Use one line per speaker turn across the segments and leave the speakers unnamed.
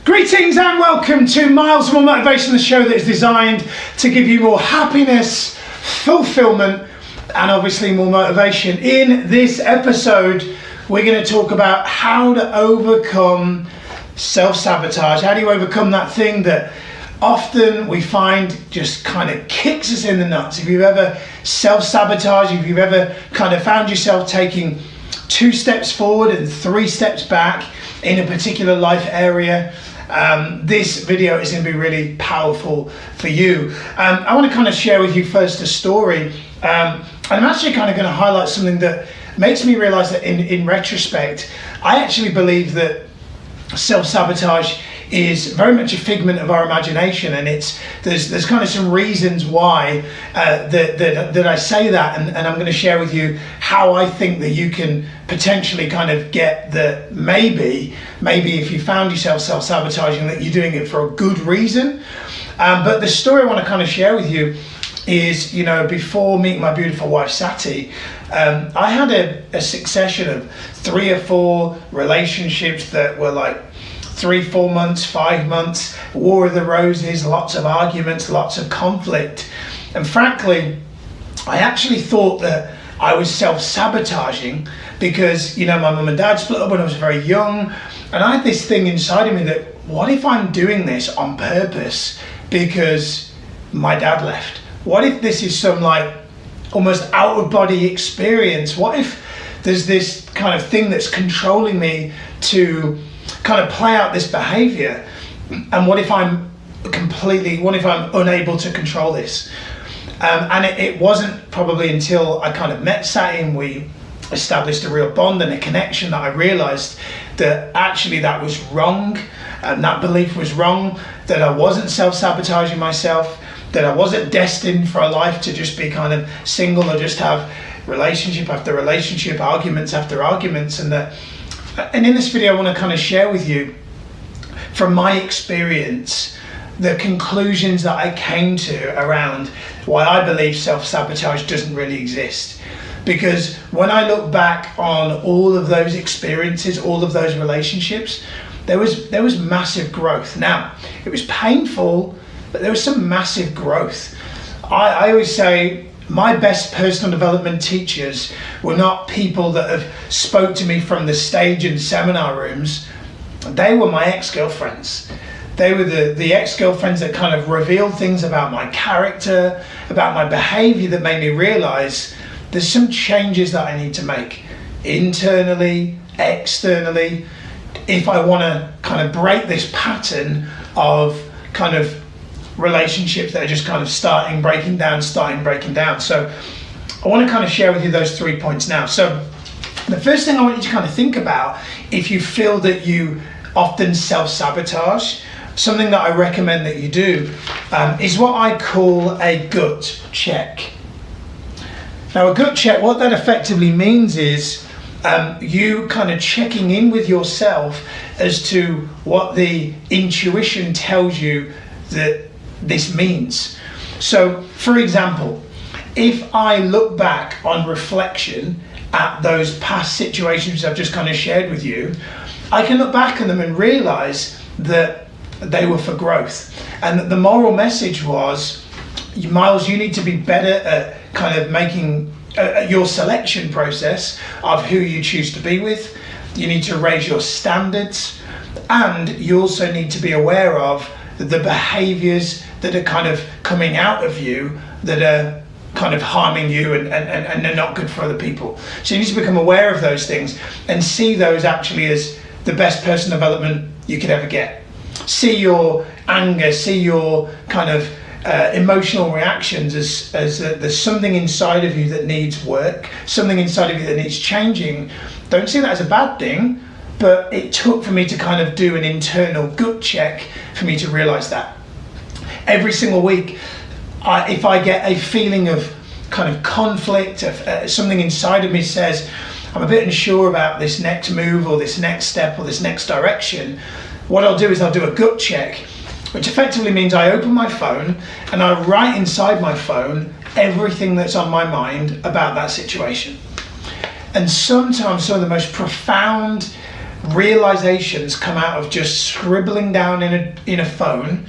Greetings and welcome to Miles More Motivation, the show that is designed to give you more happiness, fulfillment, and obviously more motivation. In this episode, we're going to talk about how to overcome self-sabotage. How do you overcome that thing that often we find just kind of kicks us in the nuts? If you've ever self-sabotaged, if you've ever kind of found yourself taking 2 steps forward and 3 steps back in a particular life area, this video is going to be really powerful for you. I want to kind of share with you first a story, and I'm actually kind of going to highlight something that makes me realize that in retrospect, I actually believe that self-sabotage is very much a figment of our imagination, and there's kind of some reasons why that I say that, and I'm going to share with you how I think that you can potentially kind of get that maybe if you found yourself self-sabotaging, that you're doing it for a good reason. But the story I want to kind of share with you is, before meeting my beautiful wife Sati, I had a succession of 3 or 4 relationships that were like 3-4 months, 5 months, war of the roses, lots of arguments, lots of conflict. And frankly, I actually thought that I was self-sabotaging because, my mum and dad split up when I was very young. And I had this thing inside of me that, what if I'm doing this on purpose because my dad left? What if this is some like almost out of body experience? What if there's this kind of thing that's controlling me to kind of play out this behavior? And what if I'm unable to control this? And it wasn't probably until I kind of met Sati and we established a real bond and a connection that I realized that actually that was wrong, and that belief was wrong, that I wasn't self-sabotaging myself, that I wasn't destined for a life to just be kind of single or just have relationship after relationship, arguments after arguments. And in this video I want to kind of share with you from my experience the conclusions that I came to around why I believe self-sabotage doesn't really exist. Because when I look back on all of those experiences, all of those relationships, there was massive growth. Now, it was painful, but there was some massive growth. I always say my best personal development teachers were not people that have spoke to me from the stage in seminar rooms. They were my ex-girlfriends. They were the ex-girlfriends that kind of revealed things about my character, about my behavior, that made me realize there's some changes that I need to make internally, externally, if I want to kind of break this pattern of kind of relationships that are just kind of breaking down. So I want to kind of share with you those 3 points now. So the first thing I want you to kind of think about, if you feel that you often self-sabotage, something that I recommend that you do is what I call a gut check. Now, a gut check, what that effectively means is you kind of checking in with yourself as to what the intuition tells you that this means. So, for example, if I look back on reflection at those past situations I've just kind of shared with you, I can look back on them and realize that they were for growth. And that the moral message was, Miles, you need to be better at kind of making your selection process of who you choose to be with. You need to raise your standards, and you also need to be aware of the behaviors that are kind of coming out of you that are kind of harming you and they're not good for other people. So you need to become aware of those things and see those actually as the best personal development you could ever get. See your anger, see your kind of emotional reactions as there's something inside of you that needs work, something inside of you that needs changing. Don't see that as a bad thing, but it took for me to kind of do an internal gut check for me to realize that. Every single week, if I get a feeling of kind of conflict, if something inside of me says, I'm a bit unsure about this next move or this next step or this next direction, what I'll do is I'll do a gut check, which effectively means I open my phone and I write inside my phone everything that's on my mind about that situation. And sometimes some of the most profound realizations come out of just scribbling down in a phone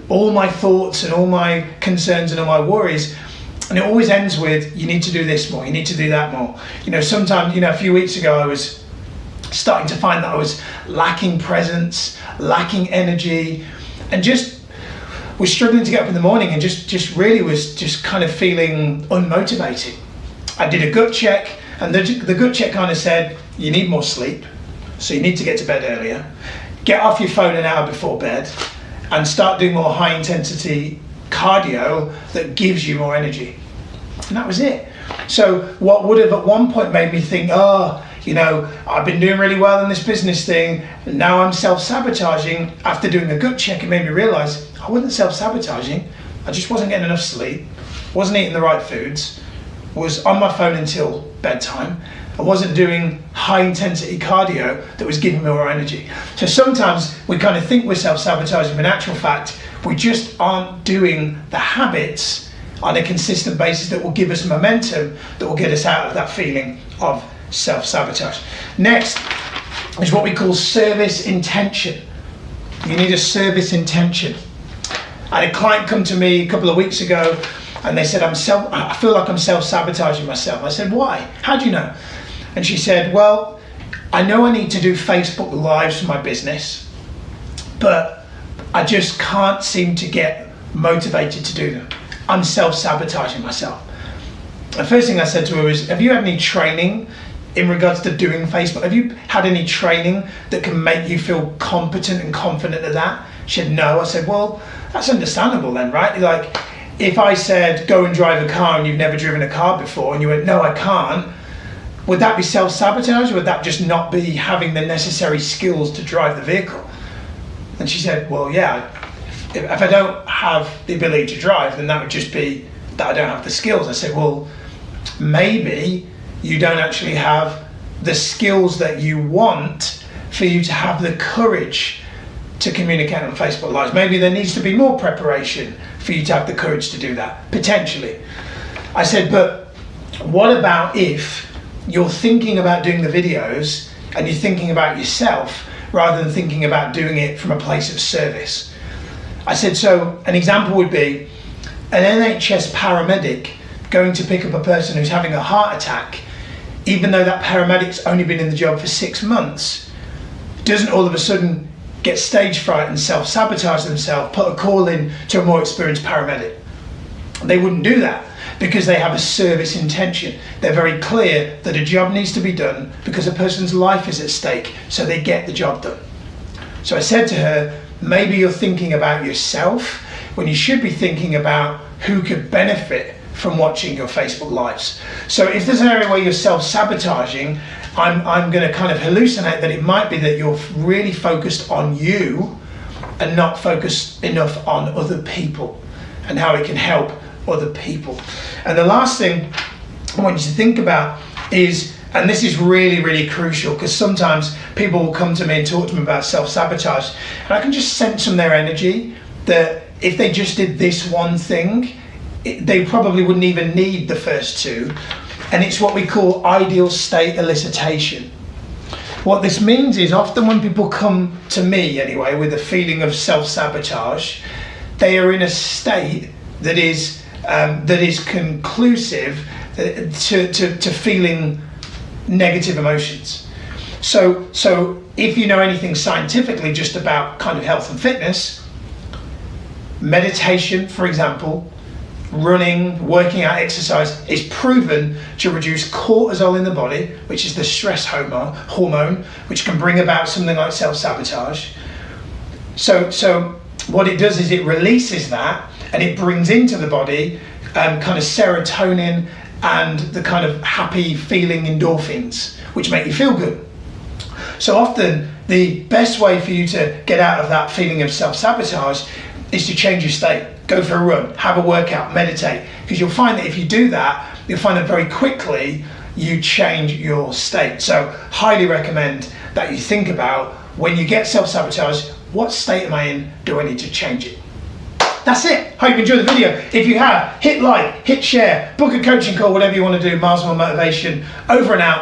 all my thoughts and all my concerns and all my worries, and it always ends with, you need to do this more, you need to do that more. Sometimes, a few weeks ago I was starting to find that I was lacking presence, lacking energy, and just was struggling to get up in the morning, and just really was just kind of feeling unmotivated. I did a gut check, and the gut check kind of said, you need more sleep, so you need to get to bed earlier, get off your phone an hour before bed, and start doing more high intensity cardio that gives you more energy. And that was it. So what would have at one point made me think, I've been doing really well in this business thing, and now I'm self-sabotaging, after doing a gut check, it made me realize I wasn't self-sabotaging. I just wasn't getting enough sleep, wasn't eating the right foods, was on my phone until bedtime. I wasn't doing high intensity cardio that was giving me more energy. So sometimes we kind of think we're self-sabotaging, but in actual fact, we just aren't doing the habits on a consistent basis that will give us momentum, that will get us out of that feeling of self-sabotage. Next is what we call service intention. You need a service intention. I had a client come to me a couple of weeks ago, and they said, I feel like I'm self-sabotaging myself. I said, why? How do you know? And she said, well, I know I need to do Facebook Lives for my business, but I just can't seem to get motivated to do them. I'm self-sabotaging myself. The first thing I said to her is, have you had any training in regards to doing Facebook? Have you had any training that can make you feel competent and confident at that? She said, no. I said, well, that's understandable then, right? Like, if I said, go and drive a car and you've never driven a car before, and you went, no, I can't, would that be self-sabotage, or would that just not be having the necessary skills to drive the vehicle? And she said, well, yeah, if I don't have the ability to drive, then that would just be that I don't have the skills. I said, well, maybe you don't actually have the skills that you want for you to have the courage to communicate on Facebook Lives. Maybe there needs to be more preparation for you to have the courage to do that, potentially. I said, but what about if you're thinking about doing the videos and you're thinking about yourself rather than thinking about doing it from a place of service? I said, so an example would be an NHS paramedic going to pick up a person who's having a heart attack, even though that paramedic's only been in the job for 6 months, doesn't all of a sudden get stage fright and self-sabotage themselves, put a call in to a more experienced paramedic. They wouldn't do that because they have a service intention. They're very clear that a job needs to be done because a person's life is at stake, so they get the job done. So I said to her, maybe you're thinking about yourself when you should be thinking about who could benefit from watching your Facebook Lives. So if there's an area where you're self-sabotaging, I'm going to kind of hallucinate that it might be that you're really focused on you and not focused enough on other people and how it can help other people. And the last thing I want you to think about is, and this is really, really crucial, because sometimes people will come to me and talk to me about self-sabotage, and I can just sense from their energy that if they just did this one thing, they probably wouldn't even need the first two. And it's what we call ideal state elicitation. What this means is, often when people come to me anyway with a feeling of self-sabotage, they are in a state that is conclusive to feeling negative emotions. So if you know anything scientifically just about kind of health and fitness, meditation, for example, running, working out, exercise is proven to reduce cortisol in the body, which is the stress hormone, which can bring about something like self-sabotage. So what it does is it releases that, and it brings into the body kind of serotonin and the kind of happy feeling endorphins, which make you feel good. So often the best way for you to get out of that feeling of self-sabotage is to change your state. Go for a run, have a workout, meditate, because you'll find that if you do that, you'll find that very quickly you change your state. So highly recommend that you think about, when you get self-sabotage, what state am I in? Do I need to change it? That's it. Hope you enjoyed the video. If you have, hit like, hit share, book a coaching call, whatever you want to do. Miles More Motivation, over and out.